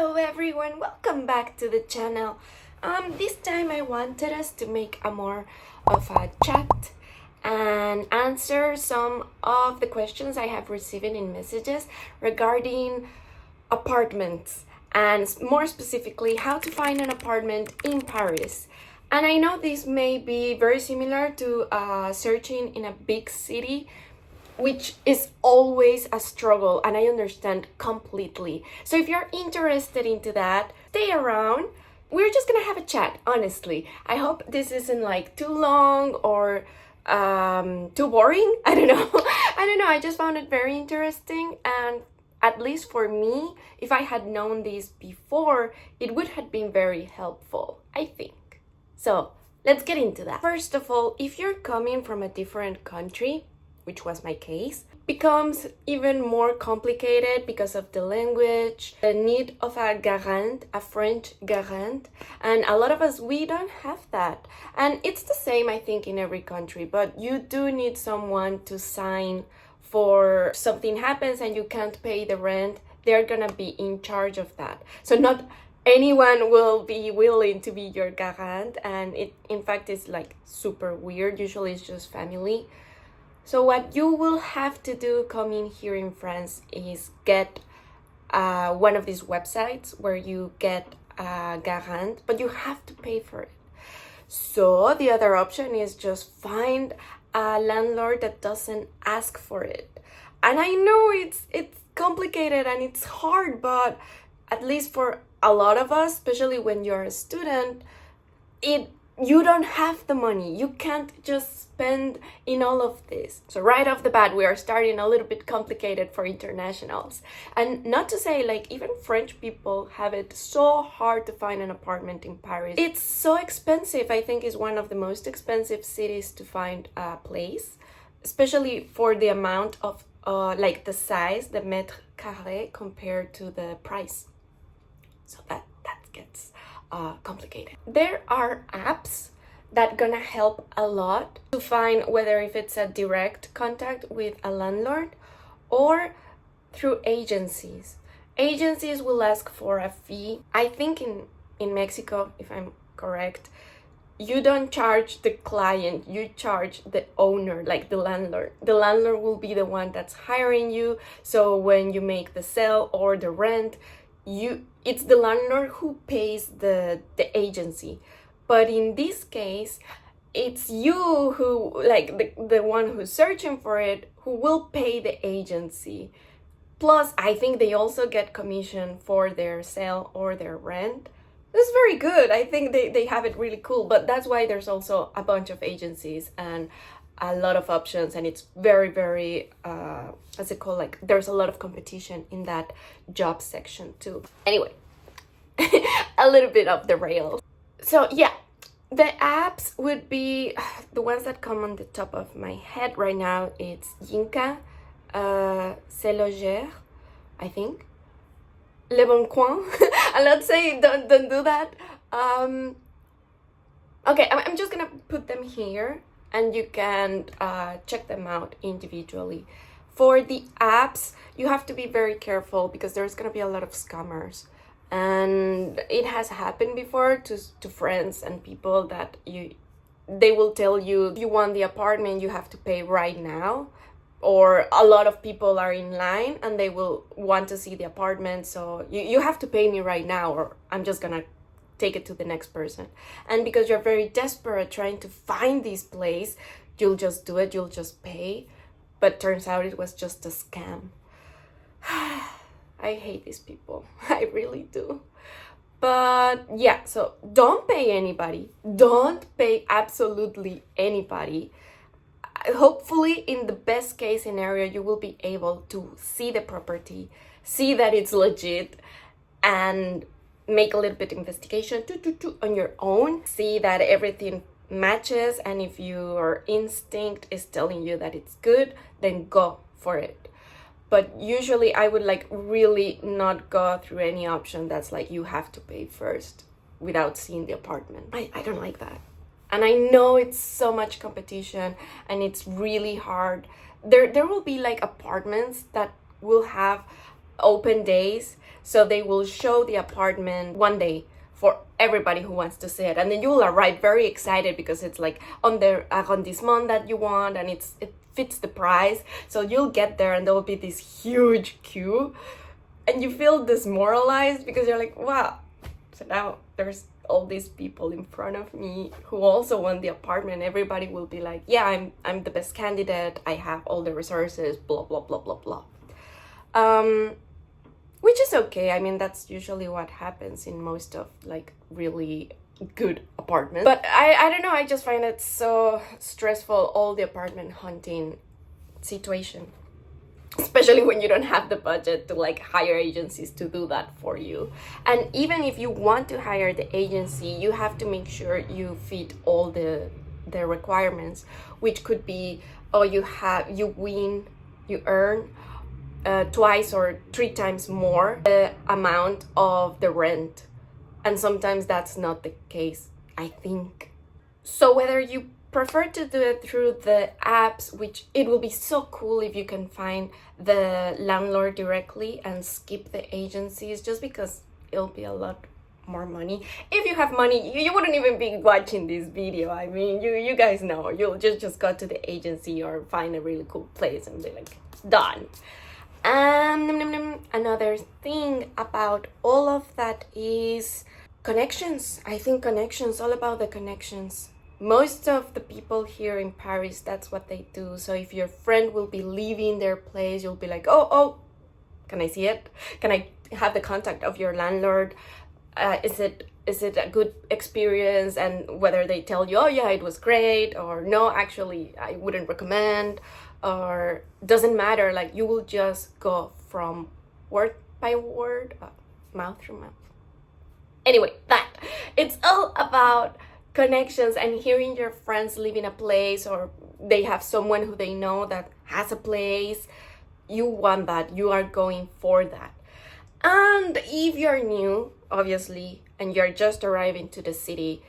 Hello everyone, welcome back to the channel. This time I wanted us to make a more of a chat and answer some of the questions I have received in messages regarding apartments and more specifically how to find an apartment in Paris. And I know this may be very similar to searching in a big city, which is always a struggle, and I understand completely. So if you're interested into that, stay around. We're just gonna have a chat, honestly. I hope this isn't like too long or too boring. I don't know. I just found it very interesting, and at least for me, if I had known this before, it would have been very helpful, I think. So let's get into that. First of all, if you're coming from a different country, which was my case, becomes even more complicated because of the language, the need of a garant, a French garant, and a lot of us, we don't have that. And it's the same, I think, in every country, but you do need someone to sign for something happens and you can't pay the rent. They're gonna be in charge of that. So not anyone will be willing to be your garant, and it in fact is like super weird. Usually it's just family. So what you will have to do coming here in France is get one of these websites where you get a garant, but you have to pay for it. So the other option is just find a landlord that doesn't ask for it. And I know it's complicated and it's hard, but at least for a lot of us, especially when you're a student, you don't have the money. You can't just spend in all of this. So right off the bat, we are starting a little bit complicated for internationals. And not to say like even French people have it so hard to find an apartment in Paris. It's so expensive. I think it's one of the most expensive cities to find a place, especially for the amount of like the size, the mètre carré compared to the price. So that gets complicated. There are apps that gonna help a lot to find whether if it's a direct contact with a landlord or through agencies. Agencies will ask for a fee. I think in Mexico, if I'm correct, you don't charge the client, you charge the owner, like the landlord. The landlord will be the one that's hiring you. So when you make the sale or the rent, it's the landlord who pays the agency. But in this case, it's you who, like the one who's searching for it, who will pay the agency. Plus, I think they also get commission for their sale or their rent. It's very good. I think they have it really cool. But that's why there's also a bunch of agencies and a lot of options, and it's very, very what's it called, like there's a lot of competition in that job section too. Anyway, a little bit off the rails. So yeah, the apps would be the ones that come on the top of my head right now. It's Yinka, C'est Logère, I think, Le Bon Coin. I'm not saying don't do that. Okay, I'm just gonna put them here and you can check them out individually. For the apps, you have to be very careful because there's gonna be a lot of scammers. And it has happened before to friends and people that they will tell you, if you want the apartment, you have to pay right now. Or a lot of people are in line and they will want to see the apartment. So you have to pay me right now or I'm just gonna take it to the next person. And because you're very desperate trying to find this place, you'll just do it, you'll just pay. But turns out it was just a scam. I hate these people. I really do. But yeah, so don't pay anybody. Don't pay absolutely anybody. Hopefully, in the best case scenario, you will be able to see the property, see that it's legit, and make a little bit of investigation on your own. See that everything matches, and if your instinct is telling you that it's good, then go for it. But usually I would like really not go through any option that's like you have to pay first without seeing the apartment. I don't like that. And I know it's so much competition and it's really hard. There will be like apartments that will have open days, so they will show the apartment one day for everybody who wants to see it, and then you will arrive very excited because it's like on the arrondissement that you want, and it fits the price. So you'll get there and there will be this huge queue, and you feel demoralized because you're like, wow, so now there's all these people in front of me who also want the apartment. Everybody will be like, yeah, I'm the best candidate, I have all the resources, blah blah blah blah blah. Which is okay. I mean, that's usually what happens in most of like really good apartments. But I don't know, I just find it so stressful, all the apartment hunting situation. Especially when you don't have the budget to like hire agencies to do that for you. And even if you want to hire the agency, you have to make sure you fit all the requirements, which could be, oh, you earn twice or 3 times more the amount of the rent, and sometimes that's not the case, I think. So whether you prefer to do it through the apps, which it will be so cool if you can find the landlord directly and skip the agencies, just because it'll be a lot more money. If you have money, you wouldn't even be watching this video. I mean, you guys know, you'll just go to the agency or find a really cool place and be like, done. Another thing about all of that is connections. I think connections, all about the connections. Most of the people here in Paris, that's what they do. So if your friend will be leaving their place, you'll be like, oh, can I see it? Can I have the contact of your landlord? Is it a good experience? And whether they tell you, oh yeah, it was great, or no, actually I wouldn't recommend, or doesn't matter, like you will just go from word by word, mouth to mouth. Anyway, it's all about connections and hearing your friends live in a place, or they have someone who they know that has a place. You want that, you are going for that. And if you're new, obviously, and you're just arriving to the city,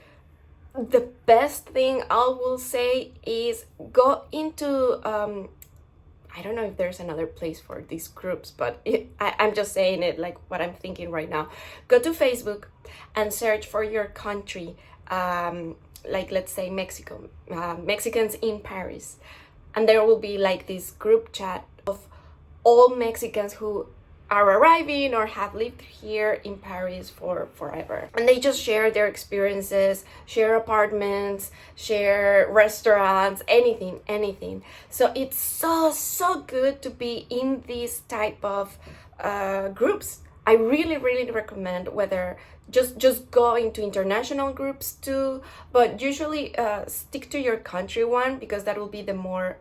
the best thing I will say is go into I don't know if there's another place for these groups, but I'm just saying it like what I'm thinking right now. Go to Facebook and search for your country, like let's say Mexico, Mexicans in Paris, and there will be like this group chat of all Mexicans who are arriving or have lived here in Paris for forever, and they just share their experiences, share apartments, share restaurants, anything. So it's so good to be in these type of groups. I really recommend, whether just go into international groups too, but usually stick to your country one, because that will be the more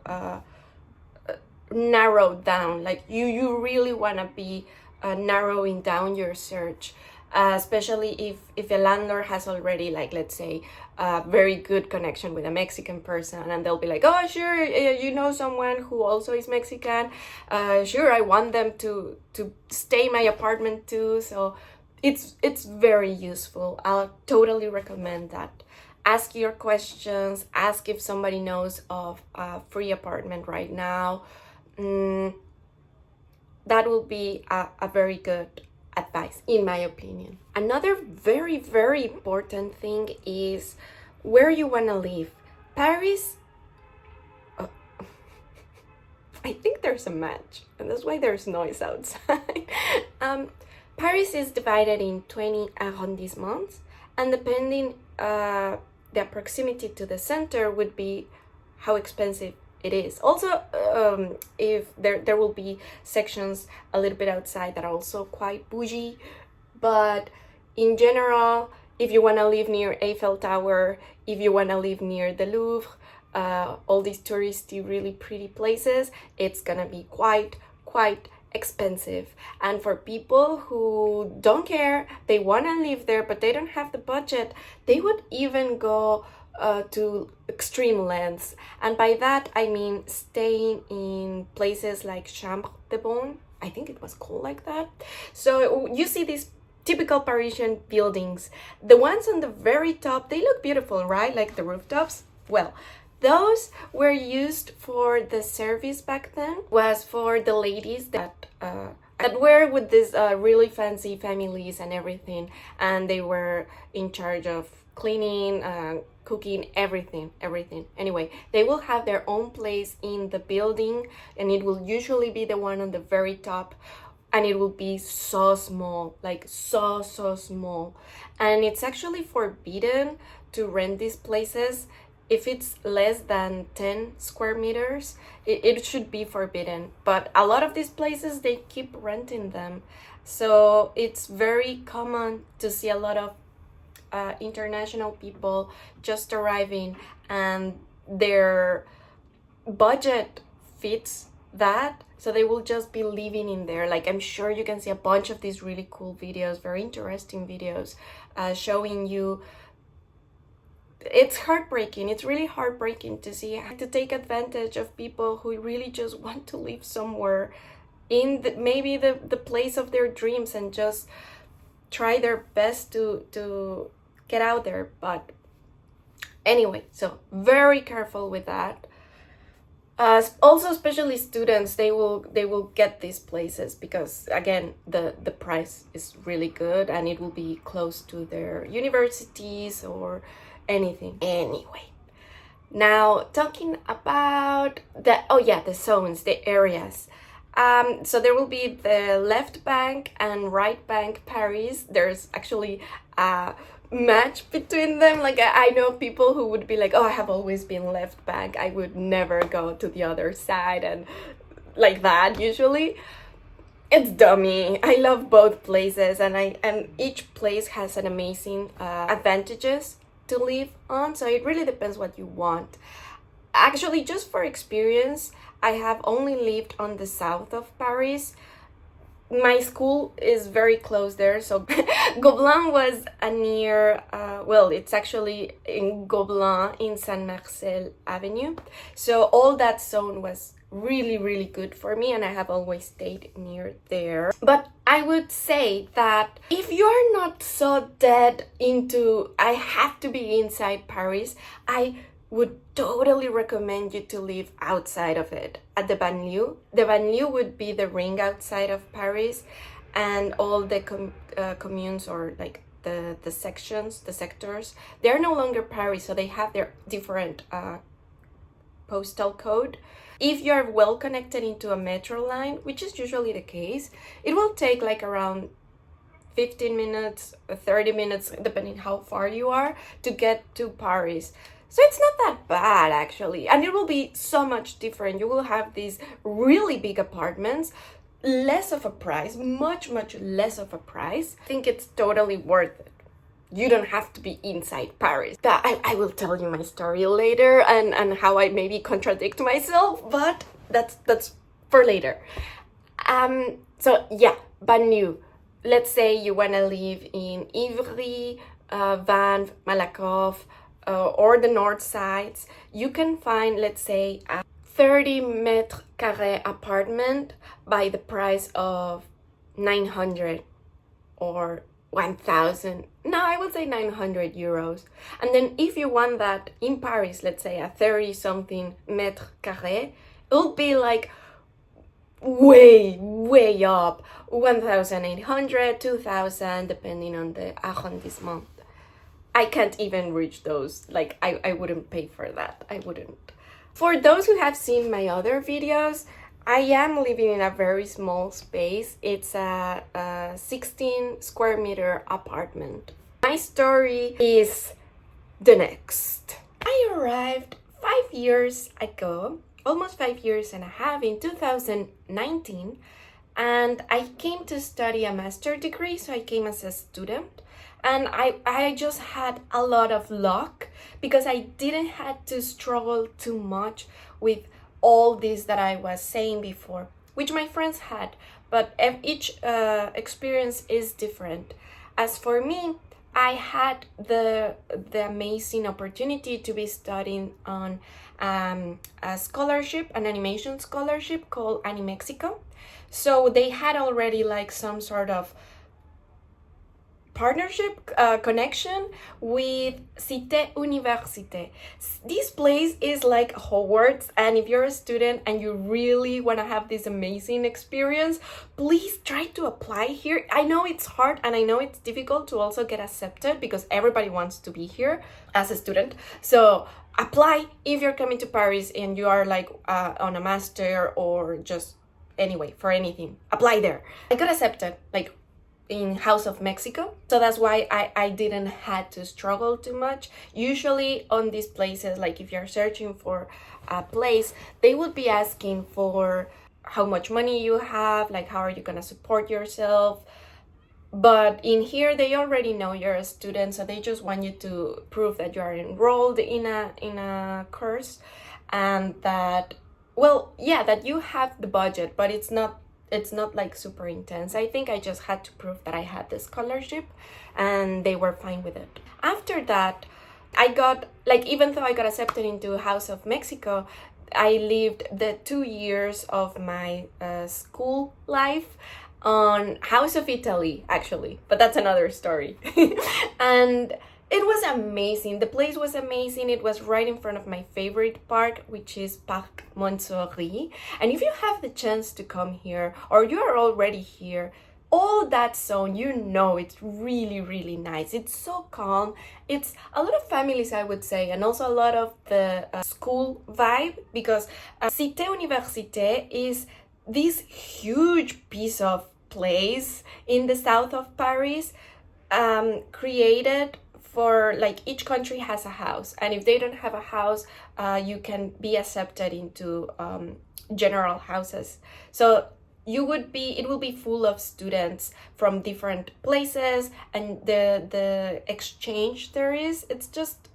narrowed down. Like you really want to be narrowing down your search, especially if a landlord has already, like let's say, a very good connection with a Mexican person, and they'll be like, oh sure, you know someone who also is Mexican, sure, I want them to stay in my apartment too. So it's very useful. I'll totally recommend that. Ask your questions, ask if somebody knows of a free apartment right now. That will be a very good advice, in my opinion. Another very important thing is where you want to live. Paris, I think there's a match, and that's why there's noise outside. Paris is divided in 20 arrondissements, and depending the proximity to the center would be how expensive it is. Also, if there will be sections a little bit outside that are also quite bougie, but in general, if you want to live near Eiffel Tower, if you want to live near the Louvre, all these touristy, really pretty places, it's gonna be quite expensive. And for people who don't care, they want to live there but they don't have the budget, they would even go to extreme lengths. And by that I mean staying in places like Chambre de Bonne, I think it was called like that. So you see these typical Parisian buildings, the ones on the very top, they look beautiful, right? Like the rooftops. Well, those were used for the service back then, was for the ladies that that were with these really fancy families and everything, and they were in charge of cleaning, cooking, everything. Anyway, they will have their own place in the building, and it will usually be the one on the very top, and it will be so small, like so small. And it's actually forbidden to rent these places. If it's less than 10 square meters, it should be forbidden. But a lot of these places, they keep renting them. So it's very common to see a lot of international people just arriving, and their budget fits that, so they will just be living in there. Like, I'm sure you can see a bunch of these really cool videos, very interesting videos, showing you. It's heartbreaking. It's really heartbreaking to see how to take advantage of people who really just want to live somewhere in maybe the place of their dreams, and just try their best to get out there. But anyway, so very careful with that. Also, especially students, they will get these places because, again, the price is really good, and it will be close to their universities or anything. Anyway, now talking about the zones, the areas. So there will be the left bank and right bank Paris. There's actually a match between them. Like, I know people who would be like, oh, I have always been left bank, I would never go to the other side, and like that. Usually it's dummy. I love both places, and each place has an amazing advantages to live on, so it really depends what you want. Actually, just for experience, I have only lived on the south of Paris. My school is very close there, so Gobelin was near, it's actually in Gobelin in Saint Marcel Avenue. So all that zone was really good for me, and I have always stayed near there. But I would say that if you're not so dead into I have to be inside Paris, I would totally recommend you to live outside of it, at the banlieue. The banlieue would be the ring outside of Paris, and all the communes, or like the sections, the sectors, they're no longer Paris, so they have their different postal code. If you're well connected into a metro line, which is usually the case, it will take like around 15 minutes, 30 minutes, depending how far you are, to get to Paris. So it's not that bad, actually. And it will be so much different. You will have these really big apartments, less of a price, much less of a price. I think it's totally worth it. You don't have to be inside Paris. But I will tell you my story later, and how I maybe contradict myself, but that's for later. So yeah, banlieue. Let's say you want to live in Ivry, Vanves, Malakoff, or the north sides. You can find, let's say, a 30 metre carré apartment by the price of 900 or 1,000. No, I would say 900 euros. And then if you want that in Paris, let's say a 30 something metre carré, it'll be like way up, 1,800, 2,000, depending on the arrondissement. I can't even reach those. Like, I wouldn't pay for that. I wouldn't. For those who have seen my other videos, I am living in a very small space. It's a 16 square meter apartment. My story is the next. I arrived 5 years ago, almost 5 years and a half, in 2019, and I came to study a master's degree, so I came as a student. And I just had a lot of luck because I didn't have to struggle too much with all this that I was saying before, which my friends had, but each experience is different. As for me, I had the amazing opportunity to be studying on a scholarship, an animation scholarship called Animexico. So they had already like some sort of partnership connection with Cité Université. This place is like Hogwarts, and if you're a student and you really want to have this amazing experience, please try to apply here. I know it's hard and I know it's difficult to also get accepted because everybody wants to be here as a student. So apply if you're coming to Paris and you are like on a master or just anyway for anything. Apply there. I got accepted like in House of Mexico, so that's why I didn't had to struggle too much. Usually on these places, like if you're searching for a place, they would be asking for how much money you have, like how are you gonna support yourself. But in here they already know you're a student, so they just want you to prove that you are enrolled in a course, and that, well, yeah, that you have the budget, but it's not like super intense. I think I just had to prove that I had the scholarship and they were fine with it. After that, I got, like, even though I got accepted into House of Mexico, I lived the 2 years of my school life on House of Italy, actually, but that's another story. And it was amazing. The place was amazing. It was right in front of my favorite park, which is Parc Montsouris. And if you have the chance to come here, or you are already here, all that zone, you know, it's really, really nice. It's so calm. It's a lot of families, I would say, and also a lot of the school vibe, because Cité Université is this huge piece of place in the south of Paris, created for, like, each country has a house, and if they don't have a house, you can be accepted into general houses. So it will be full of students from different places, and the exchange there is, it's just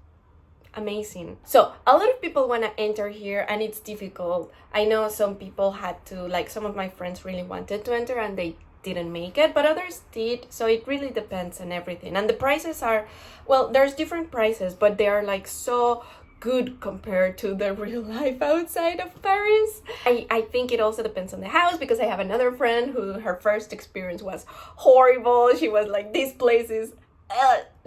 amazing. So a lot of people want to enter here and it's difficult. I know some people had to, like, some of my friends really wanted to enter and they didn't make it, but others did. So it really depends on everything, and the prices are, well, there's different prices, but they are like so good compared to the real life outside of Paris. I think it also depends on the house, because I have another friend who her first experience was horrible. She was like, this place is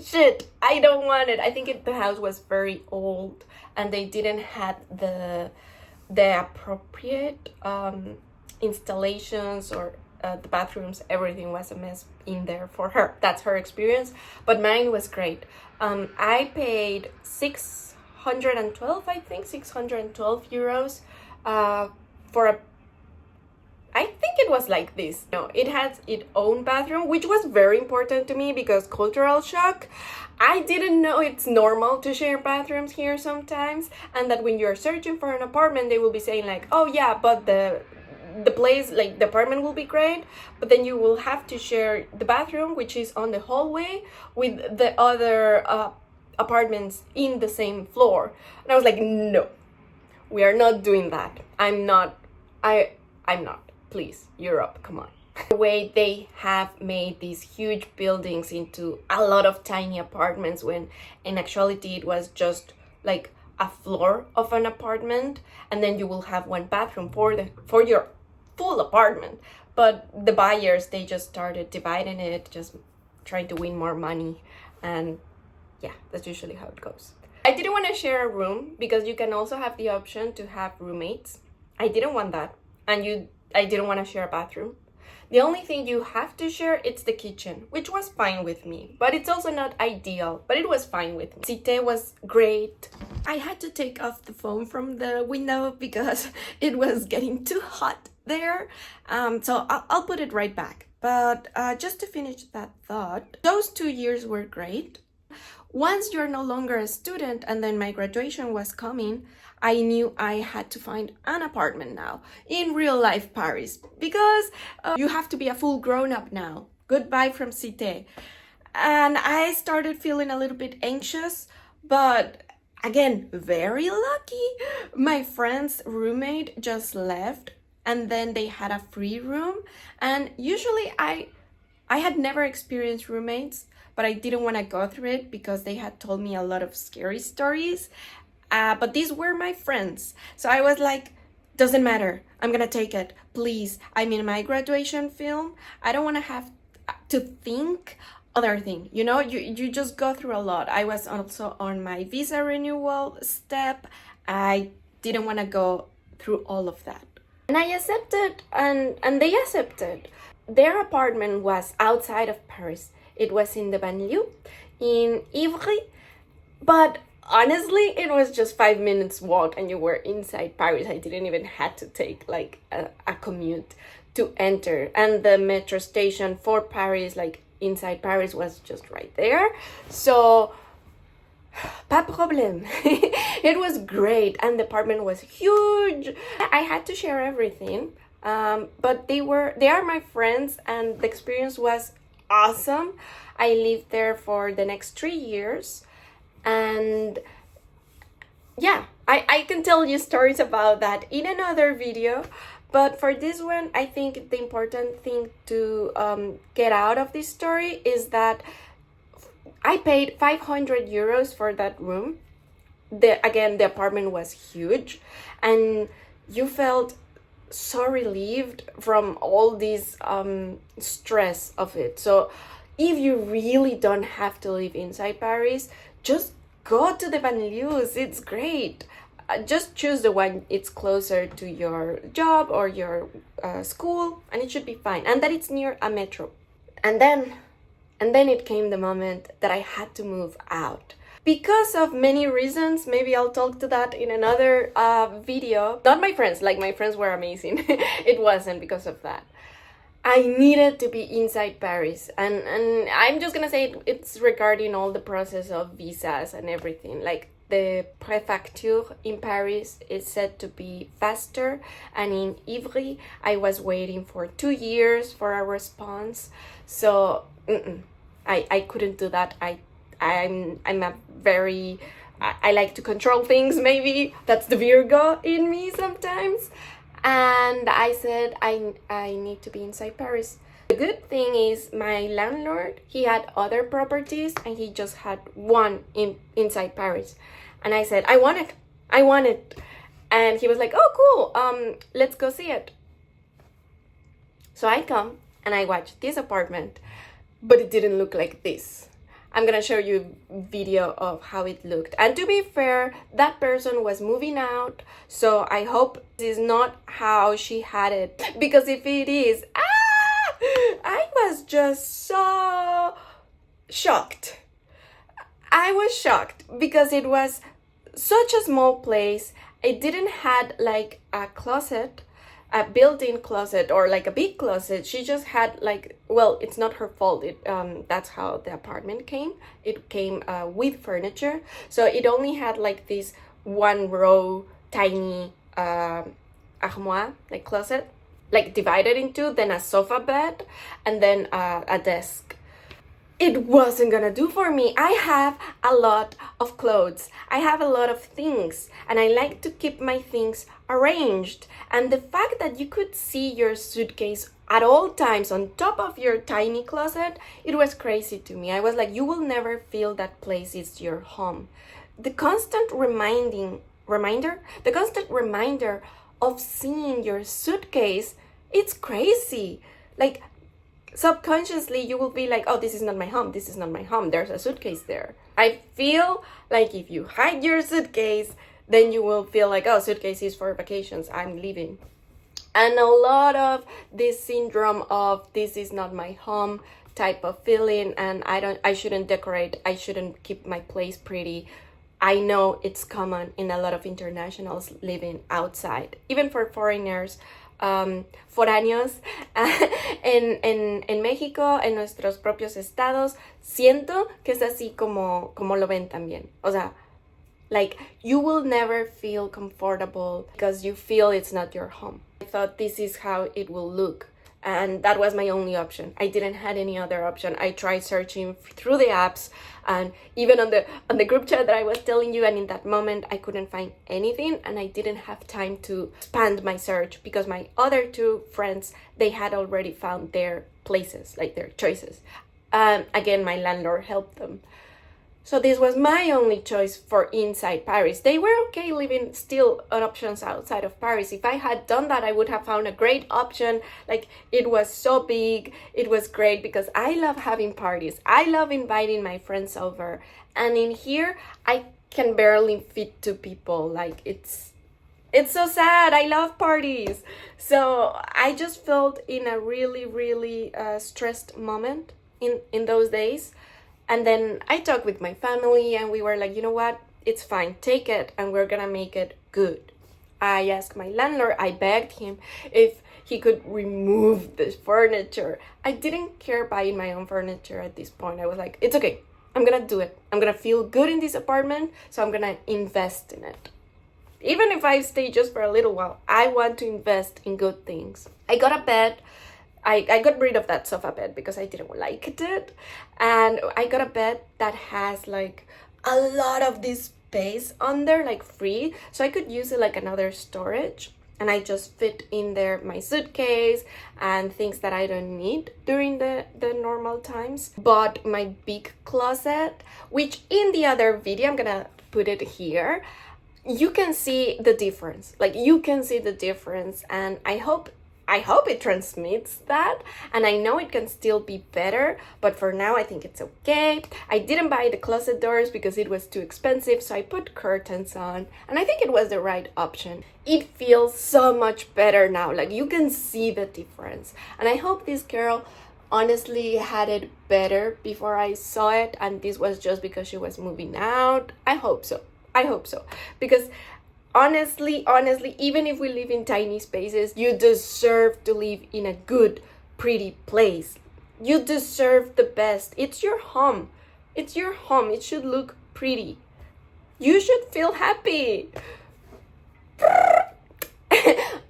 shit, I don't want it. I think the house was very old and they didn't have the appropriate installations, or the bathrooms, everything was a mess in there for her. That's her experience, but mine was great. I paid 612, I think 612 euros for a, I think it was like this. No, it has its own bathroom, which was very important to me because cultural shock. I didn't know it's normal to share bathrooms here sometimes, and that when you're searching for an apartment, they will be saying like, oh yeah, but the place, like the apartment will be great, but then you will have to share the bathroom, which is on the hallway, with the other apartments in the same floor. And I was like, no, we are not doing that. I'm not. Please, Europe, come on. The way they have made these huge buildings into a lot of tiny apartments, when in actuality it was just like a floor of an apartment, and then you will have one bathroom for your full apartment. But the buyers, they just started dividing it, just trying to win more money, and yeah, that's usually how it goes. I didn't want to share a room because you can also have the option to have roommates. I didn't want that, and I didn't want to share a bathroom. The only thing you have to share, it's the kitchen, which was fine with me, but it's also not ideal, but it was fine with me. Cité was great. I had to take off the phone from the window because it was getting too hot there, so I'll put it right back. But just to finish that thought, those 2 years were great. Once you're no longer a student and then my graduation was coming, I knew I had to find an apartment now in real life Paris, because you have to be a full grown-up now. Goodbye from Cité. And I started feeling a little bit anxious, but again, very lucky. My friend's roommate just left and then they had a free room, and usually I had never experienced roommates, but I didn't want to go through it because they had told me a lot of scary stories. But these were my friends. So I was like, doesn't matter, I'm gonna take it, please. I'm in my graduation film. I don't want to have to think other thing, you know, you just go through a lot. I was also on my visa renewal step. I didn't want to go through all of that, and I accepted, and they accepted. Their apartment was outside of Paris. It was in the banlieue in Ivry, but honestly it was just 5 minutes walk and you were inside Paris. I didn't even had to take like a commute to enter, and the metro station for Paris, like inside Paris, was just right there. So pas problème. It was great, and the apartment was huge. I had to share everything, but they are my friends, and the experience was awesome. I lived there for the next 3 years, and yeah, I can tell you stories about that in another video. But for this one, I think the important thing to get out of this story is that I paid 500 euros for that room. Again, the apartment was huge, and you felt so relieved from all this stress of it. So if you really don't have to live inside Paris, just go to the banlieues. It's great. Just choose the one it's closer to your job or your school, and it should be fine, and that it's near a metro. And then it came the moment that I had to move out because of many reasons. Maybe I'll talk to that in another video. Not my friends, like my friends were amazing. It wasn't because of that. I needed to be inside Paris, and I'm just gonna say it's regarding all the process of visas and everything. Like, the prefecture in Paris is said to be faster, and in Ivry I was waiting for 2 years for a response. So I couldn't do that. I'm a very I like to control things. Maybe that's the Virgo in me sometimes. And I said I need to be inside Paris. The good thing is my landlord, he had other properties and he just had one inside Paris. And I said, I want it. And he was like, oh, cool, let's go see it. So I come and I watch this apartment, but it didn't look like this. I'm gonna show you a video of how it looked. And to be fair, that person was moving out, so I hope this is not how she had it. Because if it is, I was just so shocked. I was shocked because it was such a small place. It didn't had like a closet, a built-in closet or like a big closet. She just had like, well, it's not her fault. That's how the apartment came. It came with furniture. So it only had like this one row tiny armoire, like closet, like divided into, then a sofa bed, and then a desk. It wasn't gonna do for me. I have a lot of clothes. I have a lot of things, and I like to keep my things arranged. And the fact that you could see your suitcase at all times on top of your tiny closet, it was crazy to me. I was like, you will never feel that place is your home. The constant reminder of seeing your suitcase, it's crazy. Like, subconsciously you will be like, oh, this is not my home, there's a suitcase there. I feel like if you hide your suitcase, then you will feel like, oh, suitcase is for vacations, I'm leaving. And a lot of this syndrome of this is not my home type of feeling, and I shouldn't decorate, I shouldn't keep my place pretty. I know it's common in a lot of internationals living outside, even for foreigners, foráneos en México, en nuestros propios estados. Siento que es así como lo ven también. O sea, like, you will never feel comfortable because you feel it's not your home. I thought this is how it will look, and that was my only option. I didn't have any other option. I tried searching through the apps, and even on the group chat that I was telling you, and in that moment I couldn't find anything, and I didn't have time to expand my search because my other two friends, they had already found their places, like their choices. Again, my landlord helped them. So this was my only choice for inside Paris. They were okay living still on options outside of Paris. If I had done that, I would have found a great option. Like, it was so big. It was great because I love having parties. I love inviting my friends over. And in here, I can barely fit 2 people. Like, it's so sad. I love parties. So I just felt in a really, really stressed moment in those days. And then I talked with my family and we were like, you know what? It's fine. Take it and we're gonna make it good. I asked my landlord, I begged him if he could remove the furniture. I didn't care buying my own furniture at this point. I was like, it's okay. I'm gonna do it. I'm gonna feel good in this apartment, so I'm gonna invest in it. Even if I stay just for a little while, I want to invest in good things. I got a bed. I got rid of that sofa bed because I didn't like it. And I got a bed that has like a lot of this space on there, like free. So I could use it like another storage. And I just fit in there my suitcase and things that I don't need during the normal times. Bought my big closet, which in the other video, I'm gonna put it here. You can see the difference. Like, you can see the difference. And I hope it transmits that, and I know it can still be better, but for now I think it's okay. I didn't buy the closet doors because it was too expensive, so I put curtains on, and I think it was the right option. It feels so much better now. Like, you can see the difference, and I hope this girl honestly had it better before I saw it, and this was just because she was moving out. I hope so, because honestly, even if we live in tiny spaces, you deserve to live in a good, pretty place. You deserve the best. It's your home. It should look pretty. You should feel happy.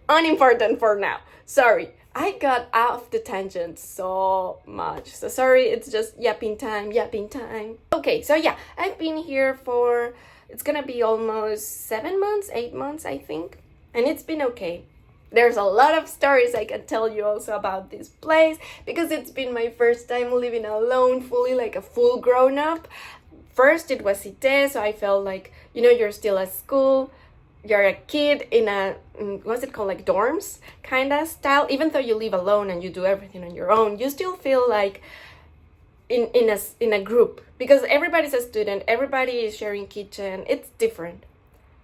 Unimportant for now. Sorry, I got off the tangent so much. So sorry, it's just yapping time. Okay, so yeah, I've been here for... it's gonna be almost 7 months, 8 months, I think. And it's been okay. There's a lot of stories I can tell you also about this place because it's been my first time living alone fully, like a full grown up. First it was CITE, so I felt like, you know, you're still at school. You're a kid in a, what's it called, like dorms kind of style. Even though you live alone and you do everything on your own, you still feel like in a group because everybody's a student, everybody is sharing kitchen. It's different.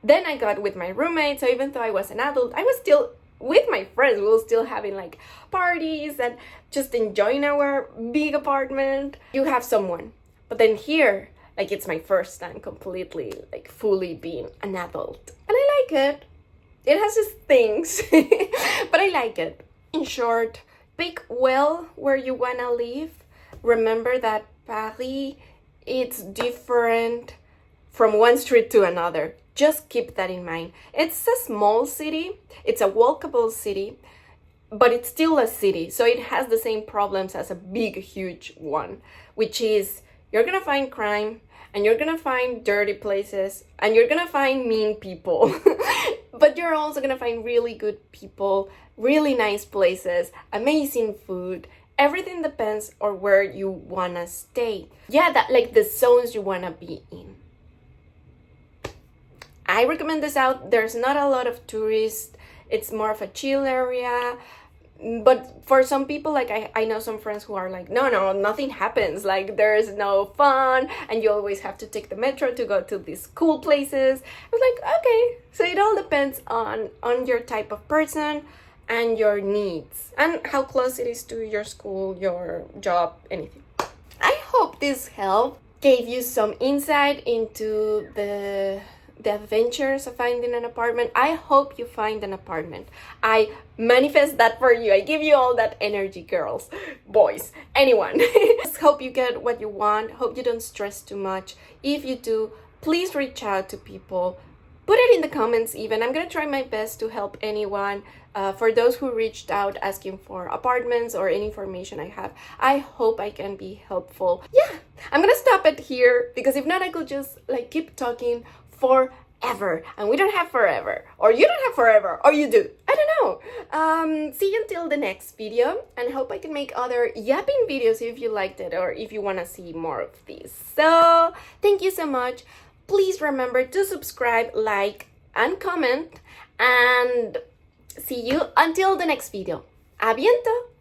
Then I got with my roommate, so even though I was an adult, I was still with my friends. We were still having like parties and just enjoying our big apartment. You have someone, but then here, like, it's my first time completely, like, fully being an adult, and I like it. It has its things, but I like it. In short, pick well where you wanna live. Remember that Paris, it's different from one street to another. Just keep that in mind. It's a small city, it's a walkable city, but it's still a city. So it has the same problems as a big, huge one, which is you're gonna find crime, and you're gonna find dirty places, and you're gonna find mean people. But you're also gonna find really good people, really nice places, amazing food. Everything depends on where you wanna stay. Yeah, that, like, the zones you wanna be in. I recommend this out. There's not a lot of tourists. It's more of a chill area. But for some people, like, I know some friends who are like, no, nothing happens. Like, there's no fun, and you always have to take the metro to go to these cool places. I was like, okay. So it all depends on your type of person and your needs and how close it is to your school, your job, anything. I hope this help gave you some insight into the adventures of finding an apartment. I hope you find an apartment. I manifest that for you. I give you all that energy, girls, boys, anyone. Just hope you get what you want. Hope you don't stress too much. If you do, please reach out to people. Put it in the comments even. I'm gonna try my best to help anyone. For those who reached out asking for apartments or any information I have, I hope I can be helpful. Yeah, I'm gonna stop it here because if not, I could just like keep talking forever, and we don't have forever, or you don't have forever, or you do. I don't know. See you until the next video, and hope I can make other yapping videos if you liked it, or if you want to see more of these. So thank you so much. Please remember to subscribe, like, and comment, and see you until the next video. ¡A viento!